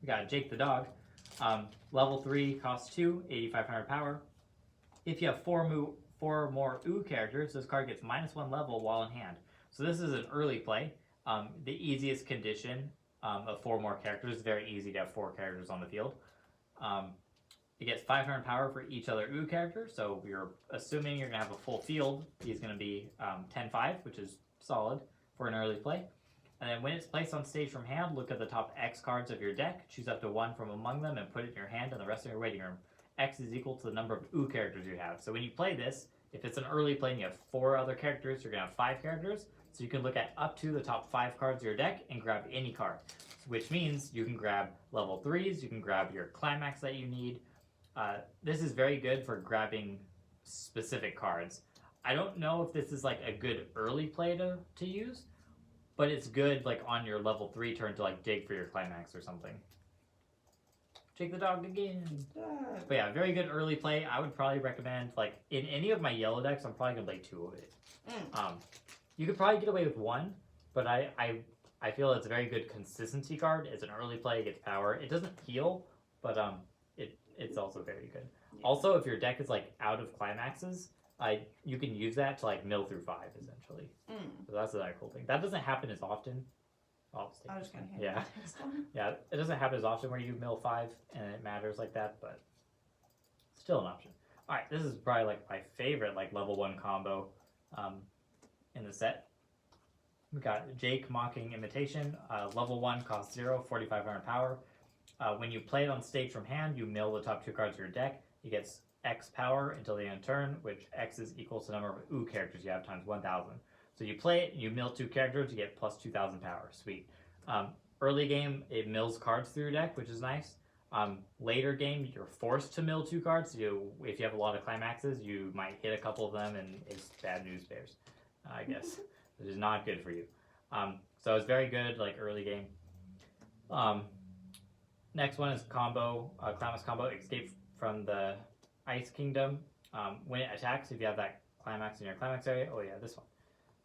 We got Jake the dog. Level 3, costs 2, 8,500 power. If you have 4 more ooh characters, this card gets -1 level while in hand. So this is an early play. The easiest condition of 4 more characters. It's very easy to have 4 characters on the field. It gets 500 power for each other ooh character. So you're assuming you're going to have a full field. He's going to be 10-5, which is solid for an early play. And then when it's placed on stage from hand, look at the top X cards of your deck. Choose up to 1 from among them and put it in your hand and the rest in your waiting room. X is equal to the number of ooh characters you have. So when you play this, if it's an early play and you have 4 other characters, you're going to have 5 characters. So you can look at up to the top 5 cards of your deck and grab any card, which means you can grab level 3s, you can grab your climax that you need. This is very good for grabbing specific cards. I don't know if this is like a good early play to use, but it's good like on your level 3 turn to like dig for your climax or something. Jake the dog again. But yeah, very good early play. I would probably recommend, like, in any of my yellow decks, I'm probably going to play 2 of it. You could probably get away with 1, but I feel it's a very good consistency card. It's an early play, it gets power. It doesn't heal, but it's also very good. Yeah. Also, if your deck is, like, out of climaxes, you can use that to, like, mill through 5, essentially. So that's another cool thing. That doesn't happen as often.
I was just gonna hand
yeah. Yeah, it doesn't happen as often where you mill 5 and it matters like that, but still an option. Alright, this is probably like my favorite like level 1 combo in the set. We got Jake Mocking Imitation. Level 1 costs 0, 4,500 power. When you play it on stage from hand, you mill the top 2 cards of your deck. It gets X power until the end of turn, which X is equal to the number of ooh characters you have times 1,000. So you play it, you mill 2 characters, you get plus 2,000 power. Sweet. early game, it mills cards through your deck, which is nice. Later game, you're forced to mill 2 cards. If you have a lot of climaxes, you might hit a couple of them, and it's bad news bears, I guess. Which is not good for you. So it's very good, like, early game. Next one is combo, Climax combo, Escape from the Ice Kingdom. When it attacks, if you have that climax in your climax area, oh yeah, this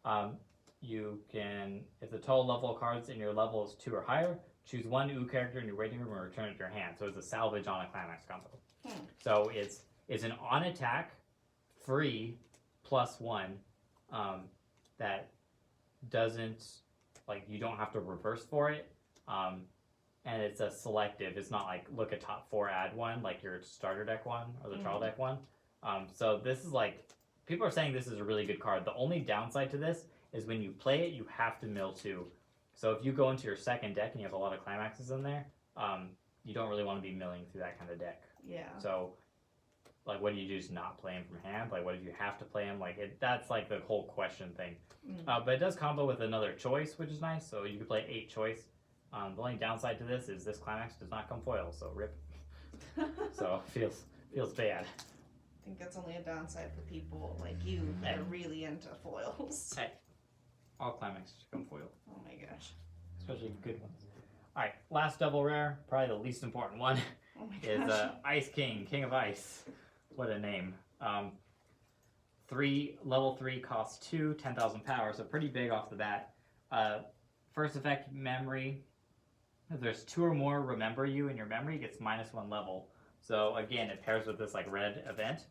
one. You can, if the total level of cards in your level is 2 or higher, choose 1 ooh character in your waiting room and return it to your hand. So it's a salvage on a climax combo. So it's an on attack, free, +1, that doesn't, like, you don't have to reverse for it. And it's a selective. It's not like, look at top 4, add 1, like your starter deck one or the trial deck one. So this is like, people are saying this is a really good card. The only downside to this is when you play it, you have to mill 2. So if you go into your second deck and you have a lot of climaxes in there, you don't really want to be milling through that kind of deck.
Yeah.
So, like, what do you do? Just not play him from hand? Like, what if you have to play him? Like, that's like the whole question thing. But it does combo with another choice, which is nice. So you can play 8 choice. The only downside to this is this climax does not come foil, so rip. So feels bad.
I think that's only a downside for people like you that are really into foils.
Hey, all climaxes come foil.
Oh my gosh.
Especially good ones. Alright, last double rare, probably the least important one,
Oh my
is
gosh.
Ice King, King of Ice. What a name. 3, level 3 costs 2, 10,000 power, so pretty big off the bat. First effect, memory. If there's 2 or more remember you in your memory, it gets -1 level. So again, it pairs with this like red event.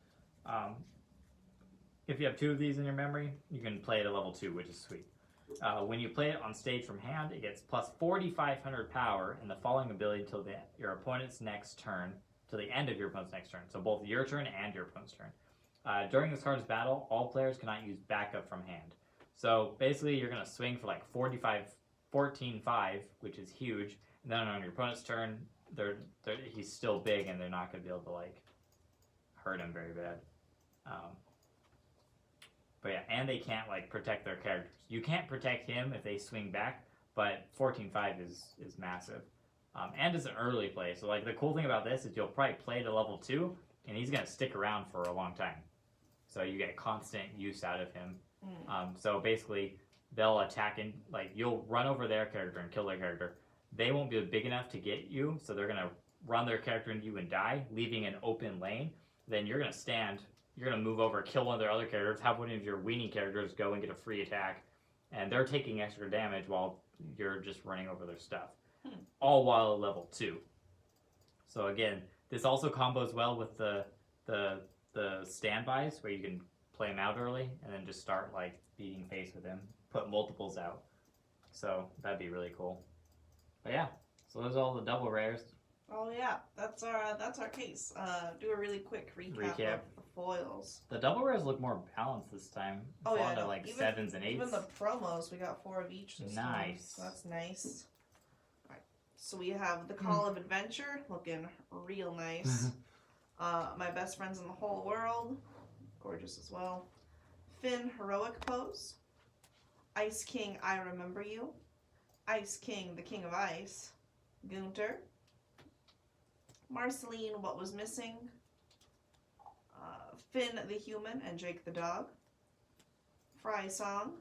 If you have 2 of these in your memory, you can play it at level 2, which is sweet. When you play it on stage from hand, it gets plus 4,500 power in the following ability till your opponent's next turn, till the end of your opponent's next turn. So both your turn and your opponent's turn. During this card's battle, all players cannot use backup from hand. So basically, you're going to swing for like 14-5, which is huge. And then on your opponent's turn, he's still big, and they're not going to be able to like hurt him very bad. But yeah, and they can't like protect their characters. You can't protect him if they swing back, but 14-5 is massive. And it's an early play, so like the cool thing about this is you'll probably play to level 2, and he's going to stick around for a long time. So you get constant use out of him. So basically, they'll attack and like you'll run over their character and kill their character. They won't be big enough to get you, so they're going to run their character into you and die, leaving an open lane. Then you're going to stand, you're going to move over, kill one of their other characters, have one of your weenie characters go and get a free attack, and they're taking extra damage while you're just running over their stuff. All while at level 2. So again, this also combos well with the standbys, where you can play him out early and then just start like beating face with him, put multiples out. So that'd be really cool. But yeah, so those are all the double rares.
Oh yeah, that's our case. Do a really quick recap of the foils.
The double rares look more balanced this time. It's
Oh yeah,
like
even,
7s and 8s.
Even the promos, we got 4 of each this time. So that's nice. Alright, so we have the Call of Adventure, looking real nice. My Best Friends in the Whole World, gorgeous as well. Finn, Heroic Pose. Ice King, I Remember You. Ice King, the King of Ice. Gunter. Marceline, What Was Missing. Finn the Human and Jake the Dog. Fry Song.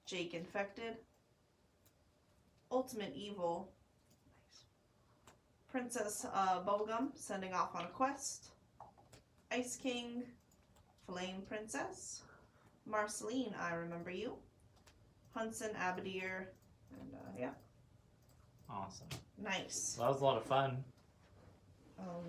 Jake Infected. Ultimate Evil. Nice. Princess Bubblegum, Sending Off on a Quest. Ice King, Flame Princess. Marceline, I Remember You. Hunson, Abadir, and yeah.
Awesome.
Nice.
Well, that was a lot of fun.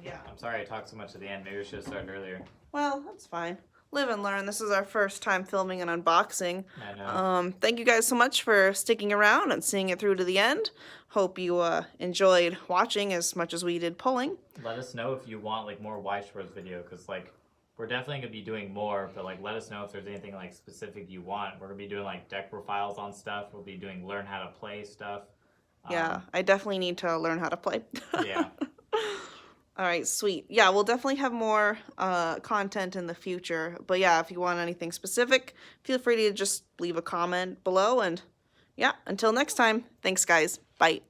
Yeah.
I'm sorry I talked so much at the end. Maybe we should have started earlier.
Well, that's fine. Live and learn. This is our first time filming an unboxing.
I know.
Thank you guys so much for sticking around and seeing it through to the end. Hope you enjoyed watching as much as we did pulling.
Let us know if you want like more Weiss Schwarz video, because like we're definitely gonna be doing more, but like let us know if there's anything like specific you want. We're gonna be doing like deck profiles on stuff. We'll be doing learn how to play stuff.
Yeah, I definitely need to learn how to play.
Yeah.
All right, sweet. Yeah, we'll definitely have more content in the future. But yeah, if you want anything specific, feel free to just leave a comment below and Yeah, until next time. Thanks, guys. Bye.